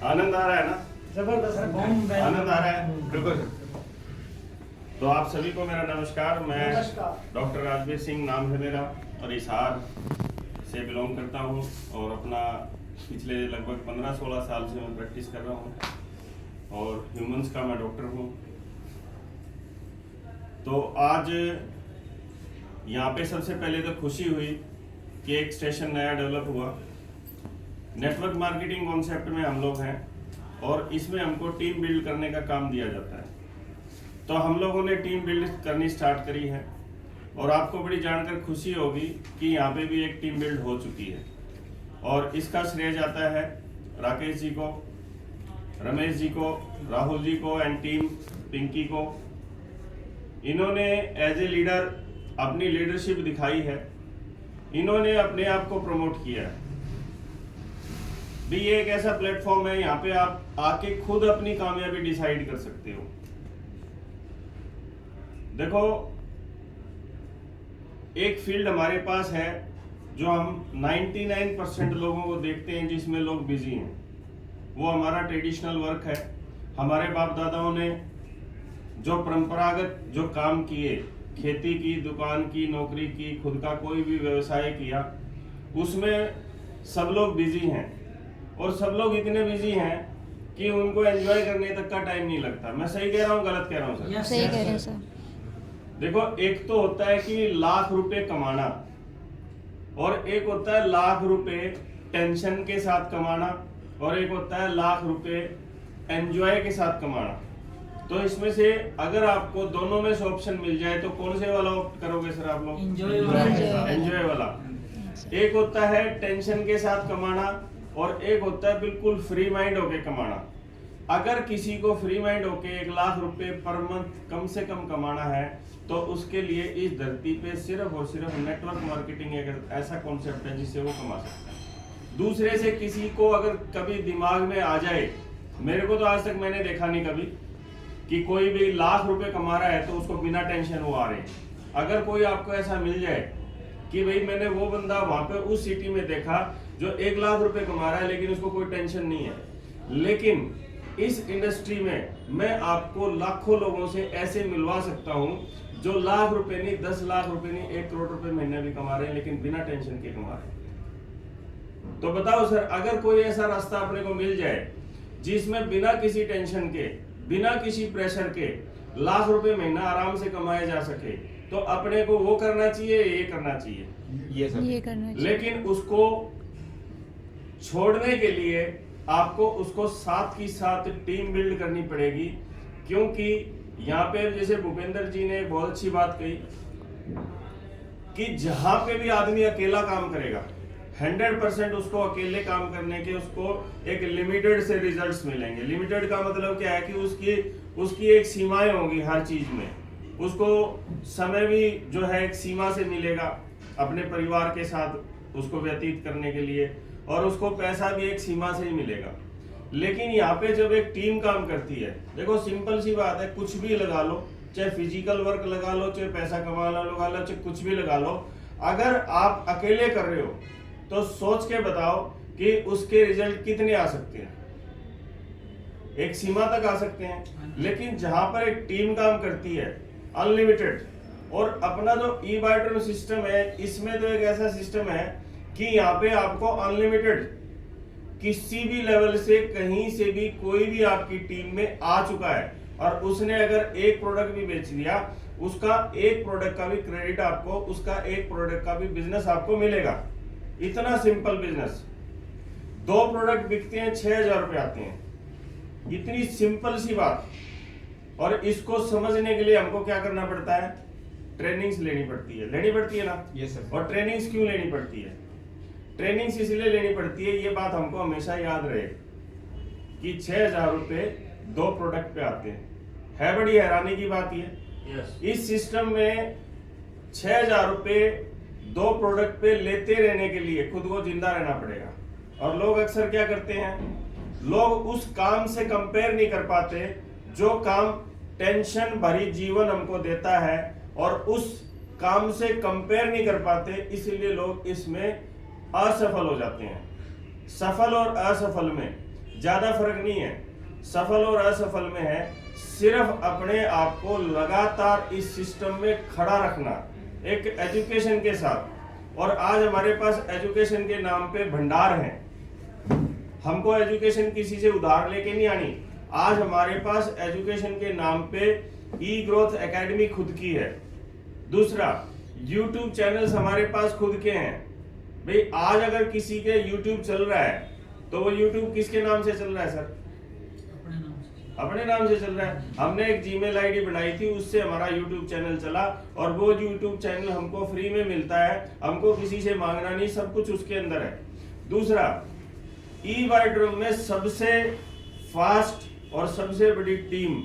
आनंद आ रहा है ना? जबरदस्त है, आनंद आ रहा है, बिल्कुल। तो आप सभी को मेरा नमस्कार। मैं डॉक्टर राजवीर सिंह नाम है मेरा और हिसार से बिलोंग करता हूँ और अपना पिछले लगभग 15-16 साल से मैं प्रैक्टिस कर रहा हूँ और ह्यूमंस का मैं डॉक्टर हूँ। तो आज यहाँ पे सबसे पहले तो खुशी हुई कि एक स्टेशन नया डेवलप हुआ। नेटवर्क मार्केटिंग कॉन्सेप्ट में हम लोग हैं और इसमें हमको टीम बिल्ड करने का काम दिया जाता है। तो हम लोगों ने टीम बिल्ड करनी स्टार्ट करी है और आपको बड़ी जानकर खुशी होगी कि यहाँ पे भी एक टीम बिल्ड हो चुकी है और इसका श्रेय जाता है राकेश जी को, रमेश जी को, राहुल जी को एंड टीम पिंकी को। इन्होंने एज ए लीडर अपनी लीडरशिप दिखाई है, इन्होंने अपने आप को प्रमोट किया है। भी ये एक ऐसा प्लेटफॉर्म है, यहाँ पे आप आके खुद अपनी कामयाबी डिसाइड कर सकते हो। देखो, एक फील्ड हमारे पास है जो हम 99% लोगों को देखते हैं जिसमें लोग बिजी हैं, वो हमारा ट्रेडिशनल वर्क है। हमारे बाप दादाओं ने जो परंपरागत जो काम किए, खेती की, दुकान की, नौकरी की, खुद का कोई भी व्यवसाय किया, उसमें सब लोग बिजी हैं और सब लोग इतने बिजी हैं कि उनको एंजॉय करने तक का टाइम नहीं लगता। मैं सही कह रहा हूँ, गलत कह रहा हूँ सर? सही कह रहे हैं सर। देखो, एक तो होता है कि लाख रुपए कमाना और एक होता है लाख रुपए टेंशन के साथ कमाना और एक होता है लाख रुपए एंजॉय के साथ कमाना। तो इसमें से अगर आपको दोनों में से ऑप्शन मिल जाए तो कौन से वाला ऑप्ट करोगे सर आप लोग? एंजॉय वाला। एक होता है टेंशन के साथ कमाना और एक होता है बिल्कुल फ्री माइंड होके कमाना। अगर किसी को फ्री माइंड होके 1 लाख रुपए पर मंथ कम से कम कमाना है तो उसके लिए इस धरती पे सिर्फ और सिर्फ नेटवर्क मार्केटिंग एक ऐसा कॉन्सेप्ट है जिससे वो कमा सकता है। दूसरे से किसी को अगर कभी दिमाग में आ जाए, मेरे को तो आज तक मैंने देखा नहीं कभी कि कोई भी लाख रुपए कमा रहा है तो उसको बिना टेंशन वो आ रहे। अगर कोई आपको ऐसा मिल जाए कि भाई मैंने वो बंदा वहां पे उस सिटी में देखा जो 1 लाख रुपए कमा रहा है लेकिन उसको कोई टेंशन नहीं है, लेकिन इस इंडस्ट्री में मैं आपको लाखों लोगों से ऐसे मिलवा सकता हूं जो लाख रुपए नहीं, 10 लाख रुपए नहीं, 1 करोड़ रुपए महीने भी कमा रहे हैं लेकिन बिना टेंशन के कमा रहे हैं। तो बताओ सर, अगर कोई ऐसा रास्ता अपने को मिल जाए जिसमें बिना किसी टेंशन के, बिना किसी प्रेशर के लाख रुपए महीना आराम से कमाए जा सके, तो अपने को वो करना चाहिए, ये करना चाहिए, ये करना चाहिए। लेकिन उसको छोड़ने के लिए आपको उसको साथ की साथ टीम बिल्ड करनी पड़ेगी। क्योंकि यहाँ पे जैसे भूपेंद्र जी ने बहुत अच्छी बात कही कि जहां पे भी आदमी अकेला काम करेगा 100% उसको अकेले काम करने के उसको एक लिमिटेड से रिजल्ट्स मिलेंगे। लिमिटेड का मतलब क्या है कि उसकी एक सीमाएं होंगी हर चीज में। उसको समय भी जो है एक सीमा से मिलेगा अपने परिवार के साथ उसको व्यतीत करने के लिए, और उसको पैसा भी एक सीमा से ही मिलेगा। लेकिन यहाँ पे जब एक टीम काम करती है, देखो सिंपल सी बात है, कुछ भी लगा लो, चाहे फिजिकल वर्क लगा लो, चाहे पैसा कमाना लगा लो, चाहे कुछ भी लगा लो, अगर आप अकेले कर रहे हो तो सोच के बताओ कि उसके रिजल्ट कितने आ सकते हैं? एक सीमा तक आ सकते हैं। लेकिन जहां पर एक टीम काम करती है अनलिमिटेड, और अपना जो ई-बायोट्रॉन सिस्टम है इसमें तो एक ऐसा सिस्टम है कि यहाँ पे आपको अनलिमिटेड किसी भी लेवल से कहीं से भी कोई भी आपकी टीम में आ चुका है और उसने अगर एक प्रोडक्ट भी बेच दिया, उसका एक प्रोडक्ट का भी क्रेडिट आपको, उसका एक प्रोडक्ट का भी बिजनेस आपको मिलेगा। इतना सिंपल बिजनेस। 2 प्रोडक्ट बिकते हैं, 6000 रुपए आते हैं। इतनी सिंपल सी बात। और इसको समझने के लिए हमको क्या करना पड़ता है? ट्रेनिंग्स लेनी पड़ती है ना? Yes sir. और ट्रेनिंग्स क्यों लेनी पड़ती है? ट्रेनिंग्स इसलिए लेनी पड़ती है, ये बात हमको हमेशा याद रहे कि 6000 रुपए 2 प्रोडक्ट पे आते हैं। है बड़ी हैरानी की बात ये। इस सिस्टम में 6000 रुपए 2 प्रोडक्ट पे लेते रहने के लिए खुद को जिंदा रहना पड़ेगा। और लोग अक्सर क्या करते हैं, लोग उस काम से कंपेयर नहीं कर पाते जो काम टेंशन भरी जीवन हमको देता है, और उस काम से कंपेयर नहीं कर पाते, इसलिए लोग इसमें असफल हो जाते हैं। सफल और असफल में ज्यादा फर्क नहीं है, सफल और असफल में है, सिर्फ अपने आप को लगातार इस सिस्टम में खड़ा रखना एक एजुकेशन के साथ। और आज हमारे पास एजुकेशन के नाम पे भंडार है, हमको एजुकेशन किसी से उधार लेके नहीं आनी। आज हमारे पास एजुकेशन के नाम पे ई ग्रोथ एकेडमी खुद की है। दूसरा, यूट्यूब चैनल्स हमारे पास खुद के हैं। भाई आज अगर किसी के यूट्यूब चल रहा है तो वो यूट्यूब किसके नाम से चल रहा है सर? अपने नाम से चल रहा है। हमने एक जीमेल आईडी बनाई थी, उससे हमारा यूट्यूब चैनल चला और वो यूट्यूब चैनल हमको फ्री में मिलता है, हमको किसी से मांगना नहीं, सब कुछ उसके अंदर है। दूसरा, ई वाइड रूम में सबसे फास्ट और सबसे बड़ी टीम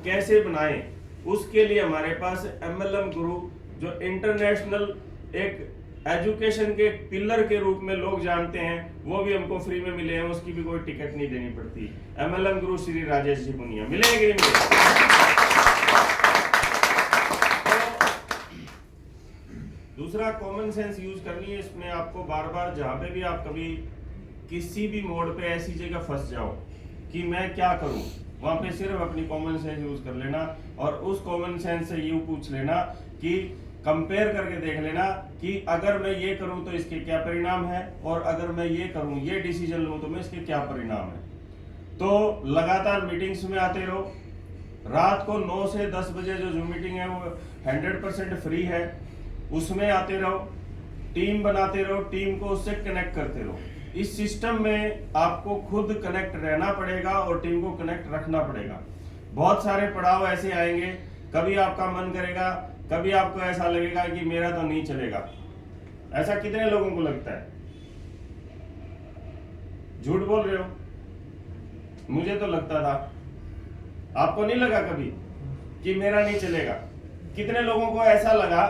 कैसे बनाएं, उसके लिए हमारे पास MLM गुरु, जो इंटरनेशनल एक एजुकेशन के पिलर के रूप में लोग जानते हैं, वो भी हमको फ्री में मिले हैं, उसकी भी कोई टिकट नहीं देनी पड़ती। MLM गुरु श्री राजेश जी पुनिया मिलेंगे। दूसरा, कॉमन सेंस यूज करनी है इसमें आपको बार बार। जहां पे भी आप कभी किसी भी मोड़ पे ऐसी जगह फंस जाओ कि मैं क्या करूं, वहां पे सिर्फ अपनी कॉमन सेंस यूज कर लेना और उस कॉमन सेंस से यूं पूछ लेना कि कंपेयर करके देख लेना कि अगर मैं ये करूं तो इसके क्या परिणाम है, और अगर मैं ये करूं, ये डिसीजन लूं तो मैं इसके क्या परिणाम है। तो लगातार मीटिंग्स में आते रहो। रात को 9 से 10 बजे जो जूम मीटिंग है वो 100% फ्री है, उसमें आते रहो, टीम बनाते रहो, टीम को उससे कनेक्ट करते रहो। इस सिस्टम में आपको खुद कनेक्ट रहना पड़ेगा और टीम को कनेक्ट रखना पड़ेगा। बहुत सारे पड़ाव ऐसे आएंगे, कभी आपका मन करेगा, कभी आपको ऐसा लगेगा कि मेरा तो नहीं चलेगा। ऐसा कितने लोगों को लगता है? झूठ बोल रहे हो, मुझे तो लगता था। आपको नहीं लगा कभी कि मेरा नहीं चलेगा? कितने लोगों को ऐसा लगा,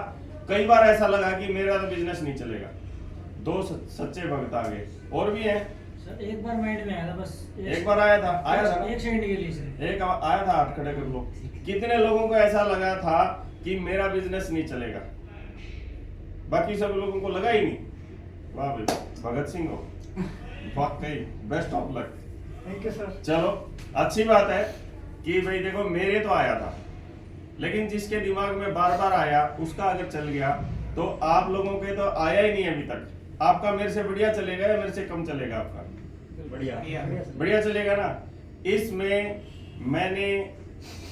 कई बार ऐसा लगा कि मेरा तो बिजनेस नहीं चलेगा? दो सच्चे भक्त आ गए, और भी हैं। सर एक बार माइंड में आया था, बस एक बार आया था एक सेकंड के लिए सर। एक आया था, हाथ खड़े कर लो। कितने लोगों को ऐसा लगा था कि मेरा बिजनेस नहीं चलेगा? बाकी सब लोगों को लगा ही नहीं। वाह भाई, भगत सिंह हो, वाकई best of luck. Thank you sir. चलो, अच्छी बात है कि भाई देखो, मेरे तो आया था, लेकिन जिसके दिमाग में बार बार आया उसका अगर चल गया, तो आप लोगों के तो आया ही नहीं अभी तक। आपका मेरे से बढ़िया चलेगा या मेरे से कम चलेगा? आपका बढ़िया चलेगा ना। इसमें मैंने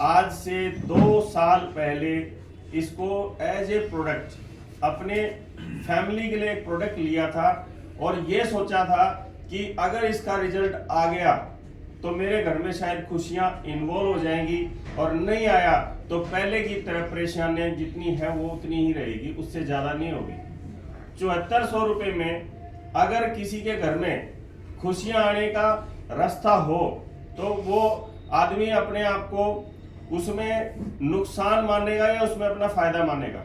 आज से 2 साल पहले इसको एज ए प्रोडक्ट अपने फैमिली के लिए एक प्रोडक्ट लिया था, और ये सोचा था कि अगर इसका रिजल्ट आ गया तो मेरे घर में शायद खुशियां इन्वॉल्व हो जाएंगी, और नहीं आया तो पहले की तरह परेशानियां जितनी है वो उतनी ही रहेगी, उससे ज्यादा नहीं होगी। 7400 रुपए में अगर किसी के घर में खुशियां आने का रास्ता हो तो वो आदमी अपने आप को उसमें नुकसान मानेगा या उसमें अपना फायदा मानेगा?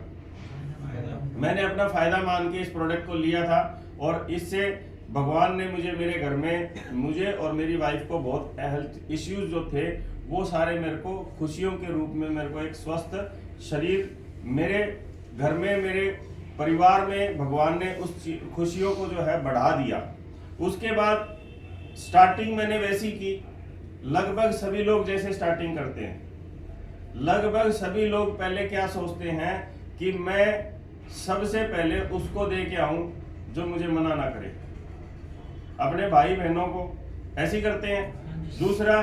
मैंने अपना फायदा मान के इस प्रोडक्ट को लिया था, और इससे भगवान ने मुझे, मेरे घर में मुझे और मेरी वाइफ को बहुत हेल्थ इश्यूज जो थे वो सारे मेरे को खुशियों के रूप में, मेरे को एक स्वस्थ शरीर, मेरे घर में, मेरे परिवार में भगवान ने उस खुशियों को जो है बढ़ा दिया। उसके बाद स्टार्टिंग मैंने वैसी की, लगभग सभी लोग जैसे स्टार्टिंग करते हैं। लगभग सभी लोग पहले क्या सोचते हैं कि मैं सबसे पहले उसको दे के आऊं जो मुझे मना ना करे। अपने भाई बहनों को ऐसे करते हैं, दूसरा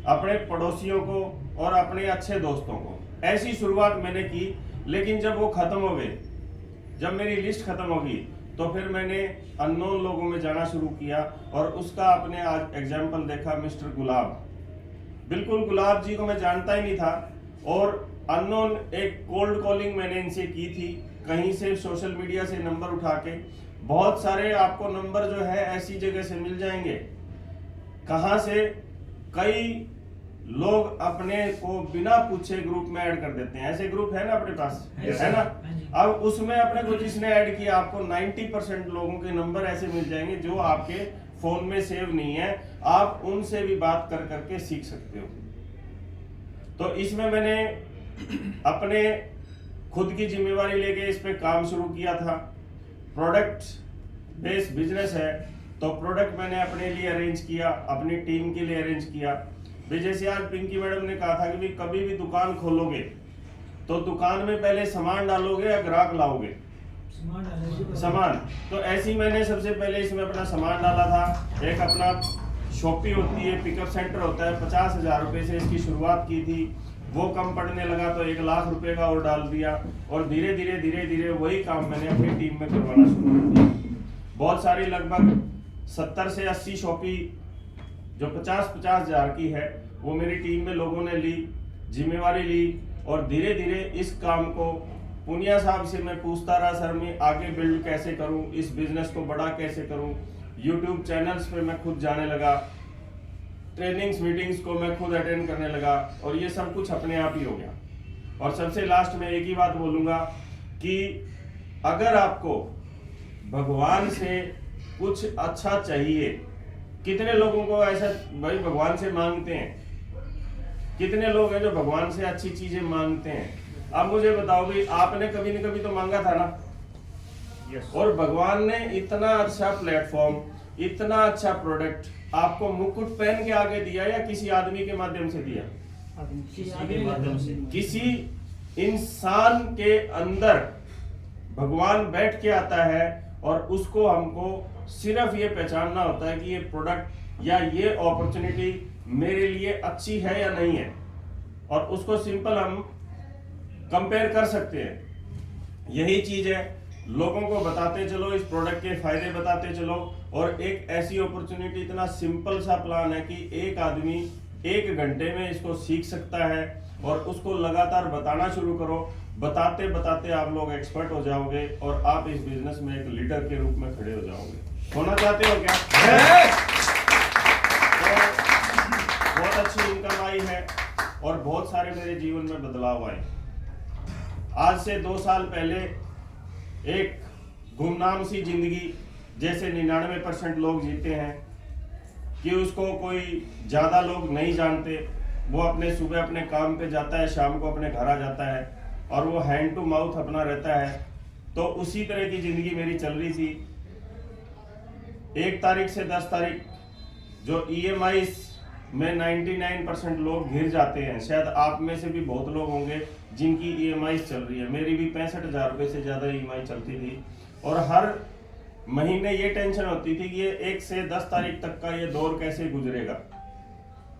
अपने पड़ोसियों को और अपने अच्छे दोस्तों को। ऐसी शुरुआत मैंने की, लेकिन जब वो खत्म हो गए, जब मेरी लिस्ट खत्म होगी, तो फिर मैंने अननोन लोगों में जाना शुरू किया, और उसका आपने आज एग्जाम्पल देखा, मिस्टर गुलाब। बिल्कुल गुलाब जी को मैं जानता ही नहीं था, और अननोन एक कोल्ड कॉलिंग मैंने इनसे की थी, कहीं से सोशल मीडिया से नंबर उठा के। बहुत सारे आपको नंबर जो है ऐसी जगह से मिल जाएंगे, कहां से, कई लोग अपने को बिना पूछे ग्रुप में ऐड कर देते हैं। ऐसे ग्रुप है ना अपने पास, है ना? अब उसमें अपने को जिसने ऐड किया, आपको 90% लोगों के नंबर ऐसे मिल जाएंगे जो आपके फोन में सेव नहीं है, आप उनसे भी बात कर करके सीख सकते हो। तो इसमें मैंने अपने खुद की जिम्मेवारी लेके इस पे काम शुरू किया था। प्रोडक्ट बेस्ड बिजनेस है, तो प्रोडक्ट मैंने अपने लिए अरेंज किया, अपनी टीम के लिए अरेंज किया। भी जैसे आज पिंकी मैडम ने कहा था कि भी कभी भी दुकान खोलोगे तो दुकान में पहले सामान डालोगे या ग्राहक लाओगे? सामान। तो ऐसे ही मैंने सबसे पहले इसमें अपना सामान डाला था। एक अपना शॉपी होती है, पिकअप सेंटर होता है, 50,000 रुपए से इसकी शुरुआत की थी। वो कम पड़ने लगा तो 1 लाख रुपए का और डाल दिया, और धीरे धीरे वही काम मैंने अपनी टीम में करवाना शुरू कर दिया। बहुत सारी लगभग 70 से 80 शॉपी जो 50-50 हजार की है वो मेरी टीम में लोगों ने ली, जिम्मेवारी ली, और धीरे धीरे इस काम को पुनिया साहब से मैं पूछता रहा, सर मैं आगे बिल्ड कैसे करूं, इस बिजनेस को बड़ा कैसे करूं। यूट्यूब चैनल्स पे मैं खुद जाने लगा, ट्रेनिंग्स मीटिंग्स को मैं खुद अटेंड करने लगा, और ये सब कुछ अपने आप ही हो गया। और सबसे लास्ट में एक ही बात बोलूंगा कि अगर आपको भगवान से कुछ अच्छा चाहिए, कितने लोगों को ऐसा भाई भगवान से मांगते हैं? कितने लोग हैं जो भगवान से अच्छी चीजें मांगते हैं? अब मुझे बताओ भी, आपने कभी न कभी तो मांगा था ना। yes. और भगवान ने इतना अच्छा प्लेटफॉर्म, इतना अच्छा प्रोडक्ट आपको मुकुट पहन के आगे दिया या किसी आदमी के माध्यम से दिया? किसी इंसान के अंदर भगवान बैठ के आता है, और उसको हमको सिर्फ ये पहचानना होता है कि ये प्रोडक्ट या ये अपॉर्चुनिटी मेरे लिए अच्छी है या नहीं है, और उसको सिंपल हम कंपेयर कर सकते हैं। यही चीज है, लोगों को बताते चलो, इस प्रोडक्ट के फायदे बताते चलो, और एक ऐसी अपॉर्चुनिटी, इतना सिंपल सा प्लान है कि एक आदमी 1 घंटे में इसको सीख सकता है, और उसको लगातार बताना शुरू करो। बताते बताते आप लोग एक्सपर्ट हो जाओगे, और आप इस बिजनेस में एक लीडर के रूप में खड़े हो जाओगे। होना चाहते हो क्या? तो बहुत अच्छी इनकम आई है, और बहुत सारे मेरे जीवन में बदलाव आए। आज से 2 साल पहले एक गुमनाम सी जिंदगी जैसे 99% लोग जीते हैं, कि उसको कोई ज्यादा लोग नहीं जानते। वो अपने सुबह अपने काम पे जाता है, शाम को अपने घर आ जाता है, और वो हैंड टू माउथ अपना रहता है। तो उसी तरह की जिंदगी मेरी चल रही थी। 1 तारीख से 10 तारीख जो EMI में 99% लोग घिर जाते हैं। शायद आप में से भी बहुत लोग होंगे जिनकी EMI चल रही है। मेरी भी 65,000 रुपए से ज्यादा EMI चलती थी, और हर महीने ये टेंशन होती थी कि ये 1 से 10 तारीख तक का ये दौर कैसे गुजरेगा।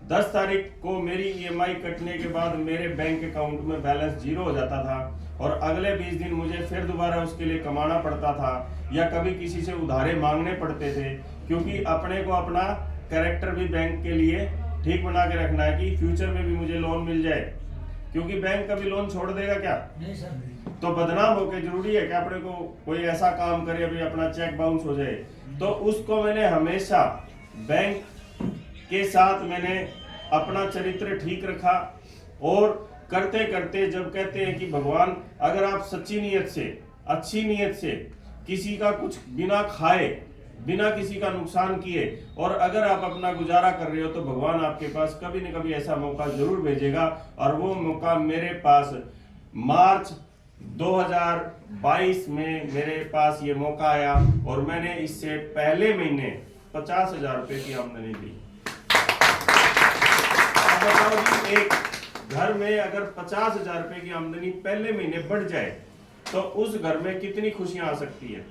10 तारीख को मेरी EMI कटने के बाद मेरे बैंक अकाउंट में बैलेंस 0 हो जाता था, और अगले 20 दिन मुझे फिर दोबारा उसके लिए कमाना पड़ता था, या कभी किसी से उधारे मांगने पड़ते थे, क्योंकि अपने को अपना कैरेक्टर भी बैंक के लिए ठीक बना के रखना है कि फ्यूचर में भी मुझे लोन मिल जाए। क्योंकि बैंक कभी लोन छोड़ देगा क्या? नहीं सर। तो बदनाम होके जरूरी है कि अपने को कोई ऐसा काम करे अभी अपना चेक बाउंस हो जाए। तो उसको मैंने हमेशा बैंक के साथ मैंने अपना चरित्र ठीक रखा, और करते करते जब कहते हैं कि भगवान, अगर आप सच्ची नीयत से, अच्छी नीयत से किसी का कुछ बिना खाए, बिना किसी का नुकसान किए, और अगर आप अपना गुजारा कर रहे हो, तो भगवान आपके पास कभी न कभी ऐसा मौका जरूर भेजेगा। और वो मौका मेरे पास मार्च 2022 में मेरे पास ये मौका आया, और मैंने इससे पहले महीने 50,000 रुपए की आमदनी दी। अब बताओ जी, एक घर में अगर 50,000 रुपए की आमदनी पहले महीने बढ़ जाए तो उस घर में कितनी खुशियां आ सकती है,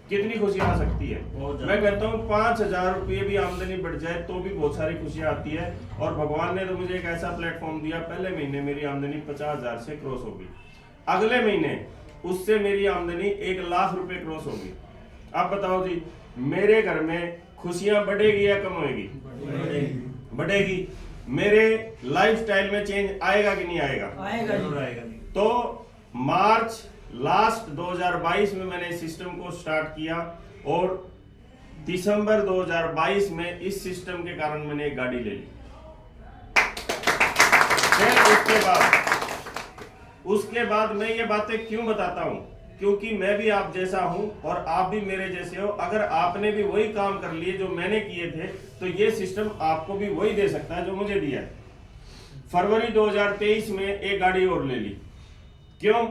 कितनी खुशियां आ सकती है। मैं कहता हूँ 5,000 रुपये भी आमदनी बढ़ जाए तो भी बहुत सारी खुशियां आती है। और भगवान ने तो मुझे एक ऐसा प्लेटफॉर्म दिया, पहले महीने मेरी आमदनी 50,000 से क्रॉस हो गई, अगले महीने उससे मेरी आमदनी 1 लाख रुपए क्रॉस हो गई। अब बताओ जी, मेरे घर में खुशियां बढ़ेगी या कम होगी? बढ़ेगी। मेरे लाइफस्टाइल में चेंज आएगा कि नहीं आएगा? आएगा, जरूर आएगा। तो मार्च लास्ट 2022 में मैंने सिस्टम को स्टार्ट किया, और दिसंबर 2022 में इस सिस्टम के कारण मैंने एक गाड़ी ले ली। फिर उसके बाद मैं ये बातें क्यों बताता हूं? क्योंकि मैं भी आप जैसा हूं, और आप भी मेरे जैसे हो। अगर आपने भी वही काम कर लिए जो मैंने किए थे, तो ये सिस्टम आपको भी वही दे सकता है जो मुझे दिया है। फरवरी 2023 में एक गाड़ी और ले ली। क्यों?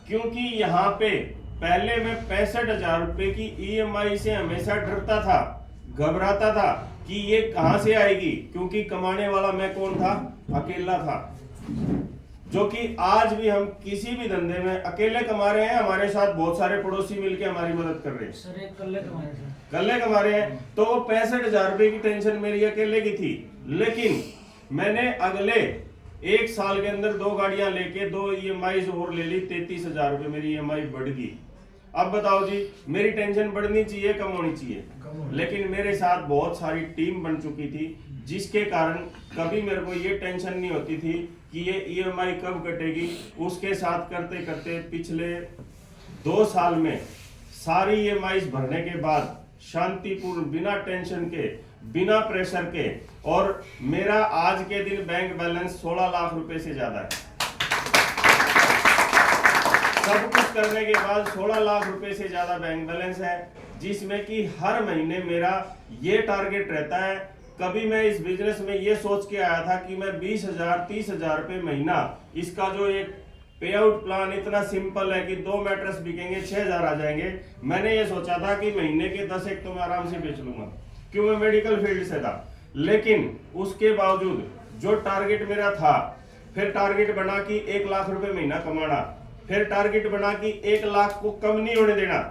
क्योंकि यहाँ पे पहले मैं 65,000 रुपए की EMI से हमेशा डरता था घबराता था कि ये कहां से आएगी, क्योंकि कमाने वाला मैं कौन था, अकेला था। जो कि आज भी हम किसी भी धंधे में अकेले कमा रहे हैं, हमारे साथ बहुत सारे पड़ोसी मिलके हमारी मदद कर रहे हैं। सर एक कल्ले कमाए सर, कल्ले कमा रहे हैं, तो वो 65,000 रुपए की टेंशन मेरी अकेले की थी। लेकिन मैंने अगले 1 साल के अंदर 2 गाड़ियां लेके 2 EMI और ले ली, 33,000 रुपए मेरी EMI बढ़ गई। अब बताओ जी, मेरी टेंशन बढ़नी चाहिए, कम होनी चाहिए? लेकिन मेरे साथ बहुत सारी टीम बन चुकी थी, जिसके कारण कभी मेरे को ये टेंशन नहीं होती थी कि ये EMI कब कटेगी। उसके साथ करते करते पिछले 2 साल में सारी EMI भरने के बाद शांतिपूर्ण, बिना टेंशन के, बिना प्रेशर के, और मेरा आज के दिन बैंक बैलेंस 16 लाख रुपए से ज्यादा है। सब कुछ करने के बाद 16 लाख रुपए से ज्यादा बैंक बैलेंस है, जिसमें कि हर महीने मेरा ये टारगेट रहता है। कभी मैं इस बिजनेस में ये सोच के आया था कि मैं 20,000 30,000 रुपए महीना, इसका जो एक पे आउट प्लान इतना सिंपल है कि 2 मैट्रेस बिकेंगे, 6,000 आ जाएंगे। मैंने ये सोचा था कि महीने के 10 एक तो मैं आराम से बेच लूंगा, क्यों, मैं मेडिकल फील्ड से था। लेकिन उसके बावजूद जो टारगेट मेरा था, फिर टारगेट बना कि 1 लाख रुपए महीना कमाना, फिर टारगेट बना कि 1 लाख को कम नहीं होने देना,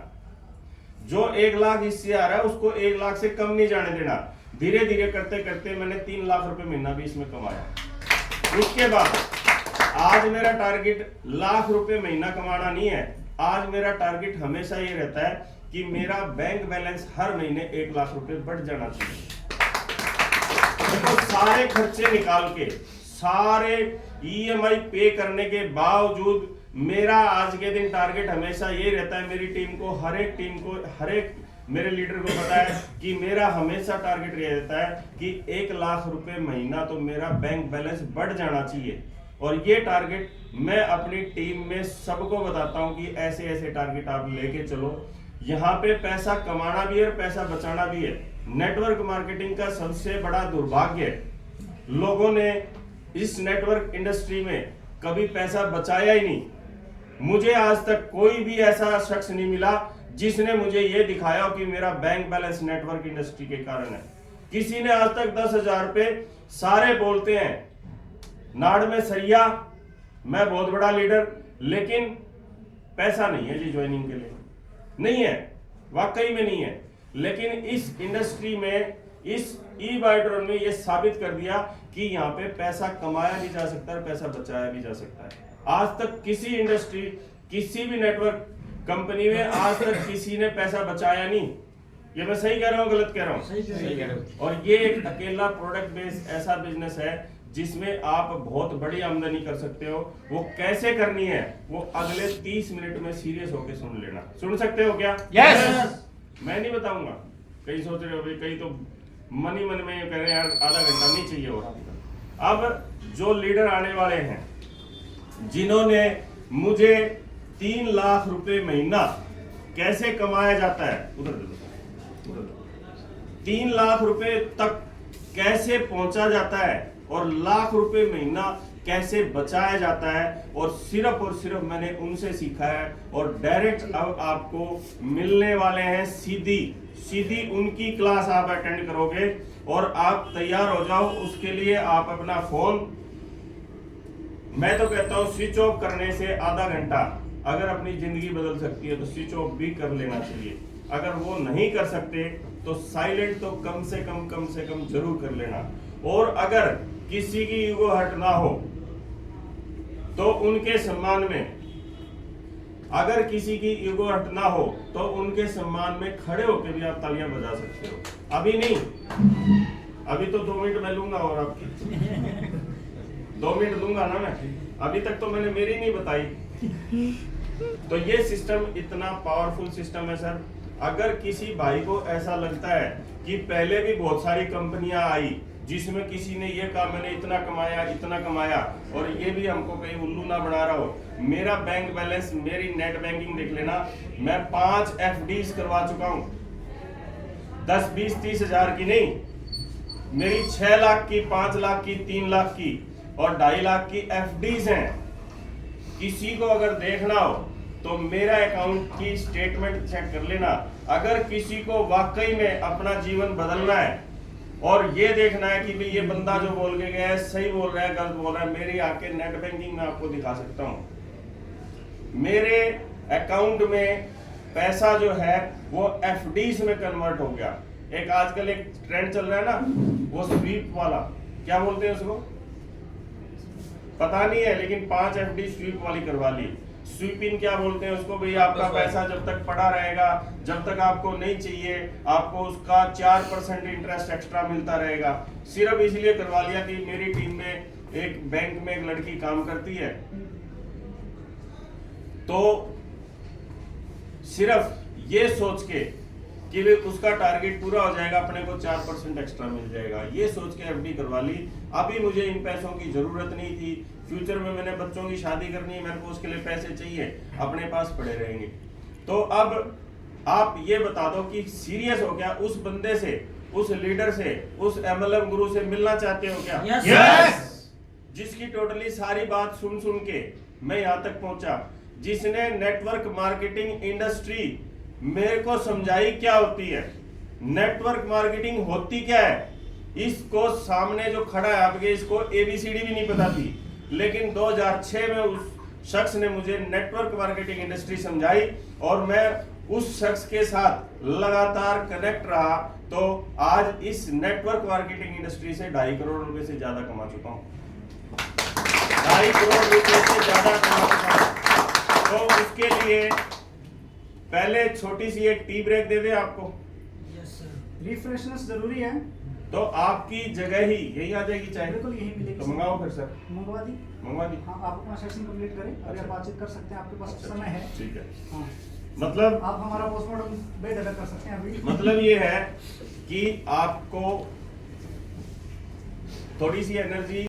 जो 1 लाख इससे आ रहा है उसको 1 लाख से कम नहीं जाने देना। धीरे धीरे करते करते मैंने 3 लाख रुपए महीना भी इसमें कमाया। उसके बाद आज मेरा टारगेट लाख रुपए महीना कमाना नहीं है, आज मेरा टारगेट हमेशा ये रहता है कि मेरा बैंक बैलेंस हर महीने 1 लाख रुपए बढ़ जाना चाहिए। तो सारे खर्चे निकाल के, सारे EMI पे करने के बावजूद मेरा आज के दिन टारगेट हमेशा ये रहता है, मेरी टीम को, हर एक मेरे लीडर को पता है कि मेरा हमेशा टारगेट ये रहता है कि 1 लाख रुपए महीना तो मेरा बैंक बैलेंस बढ़ जाना चाहिए। और ये टारगेट मैं अपनी टीम में सबको बताता हूं कि ऐसे ऐसे टारगेट आप लेके चलो। यहाँ पे पैसा कमाना भी है और पैसा बचाना भी है। नेटवर्क मार्केटिंग का सबसे बड़ा दुर्भाग्य, लोगों ने इस नेटवर्क इंडस्ट्री में कभी पैसा बचाया ही नहीं। मुझे आज तक कोई भी ऐसा शख्स नहीं मिला जिसने मुझे ये दिखाया हो कि मेरा बैंक बैलेंस नेटवर्क इंडस्ट्री के कारण है। किसी ने आज तक 10,000 रुपए, सारे बोलते हैं नाड़ में सरिया, मैं बहुत बड़ा लीडर, लेकिन पैसा नहीं है जी ज्वाइनिंग के लिए, नहीं है, वाकई में नहीं है। लेकिन इस इंडस्ट्री में, इस ई-बायोड्रोन में ये साबित कर दिया कि यहाँ पे पैसा कमाया भी जा सकता है, पैसा बचाया भी जा सकता है। आज तक किसी इंडस्ट्री, किसी भी नेटवर्क कंपनी में आज तक किसी ने पैसा बचाया नहीं। ये मैं सही कह रहा हूँ, गलत कह रहा हूँ? सही कह रहे हो। और ये एक अकेला प्रोडक्ट बेस्ड ऐसा बिजनेस है जिसमें आप बहुत बड़ी आमदनी कर सकते हो। वो कैसे करनी है वो अगले 30 मिनट में सीरियस होकर सुन लेना। सुन सकते हो क्या? यस। मैं नहीं बताऊंगा। कई सोच रहे हो भाई, कई तो मन ही मन में कह रहे हैं यार आधा घंटा नहीं चाहिए हो। अब जो लीडर आने वाले हैं, जिन्होंने मुझे 3 लाख रुपए महीना कैसे कमाया जाता है, उधर 3 लाख रुपए तक कैसे पहुंचा जाता है और लाख रुपए महीना कैसे बचाया जाता है, और सिर्फ मैंने उनसे सीखा है। और डायरेक्ट अब आपको मिलने वाले हैं, सीधी उनकी क्लास आप अटेंड करोगे और आप तैयार हो जाओ। उसके लिए आप अपना फोन, मैं तो कहता हूं स्विच ऑफ करने से आधा घंटा अगर अपनी जिंदगी बदल सकती है तो स्विच ऑफ भी कर लेना चाहिए। अगर वो नहीं कर सकते तो साइलेंट तो कम से कम जरूर कर लेना। और अगर किसी की ईगो हर्ट ना हो तो उनके सम्मान में, अगर किसी की ईगो हर्ट ना हो तो उनके सम्मान में खड़े होकर भी आप तालियां बजा सकते हो। अभी नहीं, अभी तो 2 मिनट मैं लूंगा और आपकी 2 मिनट लूंगा ना मैं, अभी तक तो मैंने मेरी नहीं बताई। तो ये सिस्टम इतना पावरफुल सिस्टम है सर। अगर किसी भाई को ऐसा लगता है कि पहले भी बहुत सारी कंपनियां आई जिसमें किसी ने ये कहा मैंने इतना कमाया, और ये भी हमको कहीं उल्लू ना बना रहा हो, मेरा बैंक बैलेंस, मेरी नेट बैंकिंग देख लेना, मैं 5 FDs करवा चुका हूं। 10, 20, 30 हजार की नहीं, मेरी 6 लाख की, 5 लाख की, 3 लाख की और 2.5 लाख की FDs हैं। किसी को अगर देखना हो तो मेरा अकाउंट की स्टेटमेंट चेक कर लेना। अगर किसी को वाकई में अपना जीवन बदलना है और ये देखना है कि भाई ये बंदा जो बोल के गया है सही बोल रहा है गलत बोल रहा है, मेरी आके नेट बैंकिंग में आपको दिखा सकता हूं। मेरे अकाउंट में पैसा जो है वो एफडीज में कन्वर्ट हो गया। एक आजकल एक ट्रेंड चल रहा है ना, वो स्वीप वाला, क्या बोलते हैं उसको पता नहीं है, लेकिन 5 एफडी स्वीप वाली करवा ली। स्वीप इन क्या बोलते हैं उसको, भाई आपका पैसा जब तक पड़ा रहेगा, जब तक आपको नहीं चाहिए, आपको उसका 4% इंटरेस्ट एक्स्ट्रा मिलता रहेगा। सिर्फ इसलिए करवा लिया कि मेरी टीम में एक बैंक में एक लड़की काम करती है, तो सिर्फ ये सोच के कि वे उसका टारगेट पूरा हो जाएगा, अपने को 4% एक्स्ट्रा मिल जाएगा, ये सोच के एफडी करवा ली। अभी मुझे इन पैसों की जरूरत नहीं थी, फ्यूचर में मैंने बच्चों की शादी करनी है, मेरे को उसके लिए पैसे चाहिए, अपने पास पड़े रहेंगे। तो अब आप ये बता दो कि सीरियस हो क्या, उस बंदे से, उस लीडर से, उस एमएलएम गुरु से मिलना चाहते हो क्या? Yes! जिसकी टोटली सारी बात सुन सुन के मैं यहाँ तक पहुंचा, जिसने नेटवर्क मार्केटिंग इंडस्ट्री मेरे को समझाई क्या होती है, नेटवर्क मार्केटिंग होती क्या है। इसको सामने जो खड़ा है आपके, इसको एबीसीडी भी नहीं पता थी, लेकिन 2006 में उस शख्स ने मुझे नेटवर्क मार्केटिंग इंडस्ट्री समझाई और मैं उस शख्स के साथ लगातार कनेक्ट रहा, तो आज इस नेटवर्क मार्केटिंग इंडस्ट्री से 2.5 करोड़ रुपए से ज्यादा कमा चुका हूं। 2.5 करोड़ रुपए से ज्यादा कमा चुका हूं। तो उसके लिए पहले छोटी सी एक टी ब्रेक दे दे आपको, रिफ्रेशनेस जरूरी है, तो आपकी जगह ही यही आ जाएगी चाहे, बिल्कुल यही मिलेगी। तो मंगाओ फिर सर, मंगवा दी। मंगवा दी। हाँ, आप अपना सेशन कंप्लीट करें, अभी आप बातचीत कर सकते हैं, आपके पास अच्छा, समय है। ठीक है। हाँ, मतलब आप हमारा पोस्टमार्टम बेझिझक कर सकते हैं अभी। मतलब ये है कि आपको थोड़ी सी एनर्जी